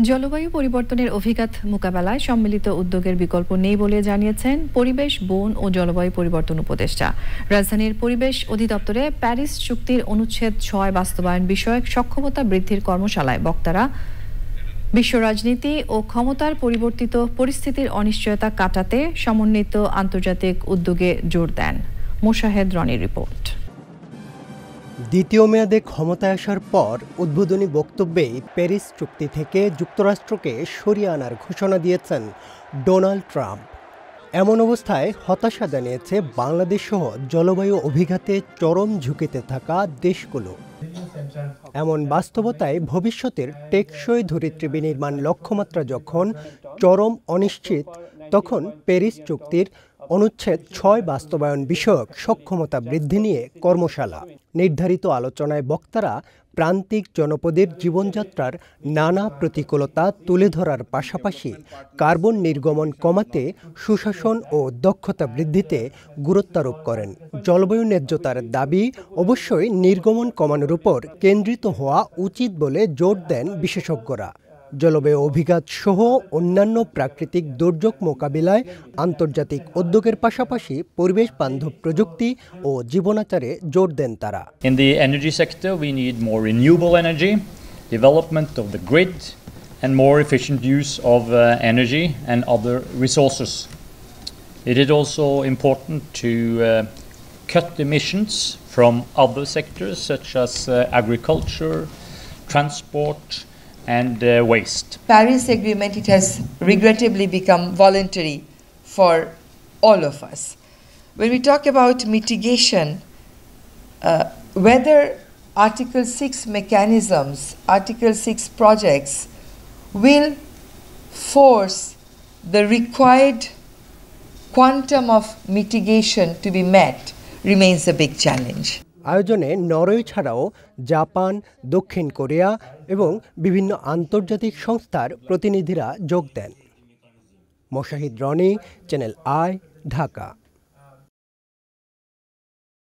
জলবায়ু পরিবর্তনের অভিঘাত মোকাবেলায় সম্মিলিত উদ্যোগের বিকল্প নেই বলে জানিয়েছেন পরিবেশ, বন ও জলবায়ু পরিবর্তন উপদেষ্টা। রাজধানীর পরিবেশ অধিদপ্তরে প্যারিস চুক্তির অনুচ্ছেদ ৬ বাস্তবায়ন বিষয়ক সক্ষমতা বৃদ্ধির কর্মশালায় বক্তারা বিশ্ব রাজনীতি ও ক্ষমতার পরিবর্তিত পরিস্থিতির অনিশ্চয়তা কাটাতে সমন্বিত আন্তর্জাতিক উদ্যোগে জোর দেন। মোশাহেদ রনির রিপোর্ট। দ্বিতীয় মেয়াদে ক্ষমতায় আসার পর উদ্বোধনী বক্তব্যেই প্যারিস চুক্তি থেকে যুক্তরাষ্ট্রকে সরিয়ে আনার ঘোষণা দিয়েছেন ডোনাল্ড ট্রাম্প। এমন অবস্থায় হতাশা জানিয়েছে বাংলাদেশসহ জলবায়ু অভিঘাতে চরম ঝুঁকিতে থাকা দেশগুলো। এমন বাস্তবতায় ভবিষ্যতের টেকসই ধরিত্রী বিনির্মাণ লক্ষ্যমাত্রা যখন চরম অনিশ্চিত, তখন প্যারিস চুক্তির অনুচ্ছেদ ৬ বাস্তবায়ন বিষয়ক সক্ষমতা বৃদ্ধি নিয়ে কর্মশালা। নির্ধারিত আলোচনায় বক্তারা প্রান্তিক জনপদের জীবনযাত্রার নানা প্রতিকূলতা তুলে ধরার পাশাপাশি কার্বন নির্গমন কমাতে সুশাসন ও দক্ষতা বৃদ্ধিতে গুরুত্বারোপ করেন। জলবায়ু ন্যায্যতার দাবি অবশ্যই নির্গমন কমানোর উপর কেন্দ্রিত হওয়া উচিত বলে জোর দেন বিশেষজ্ঞরা। জলবায়ু অভিঘাত সহ অন্যান্য প্রাকৃতিক দুর্যোগ মোকাবিলায় আন্তর্জাতিক উদ্যোগের পাশাপাশি পরিবেশ বান্ধব প্রযুক্তি ও জীবনাচারে জোর দেন তারা। In the energy sector we need more renewable energy, development of the grid and more efficient use of energy and other resources. It is also important to cut emissions from other sectors such as agriculture, transport and waste. Paris Agreement, it has regrettably become voluntary for all of us. When we talk about mitigation, whether Article 6 mechanisms, Article 6 projects will force the required quantum of mitigation to be met remains a big challenge. আয়োজনে Norway ছাড়াও Japan, দক্ষিণ Korea এবং বিভিন্ন আন্তর্জাতিক সংস্থার প্রতিনিধিরা যোগ দেন। Moshahid Roni, channel I, Dhaka.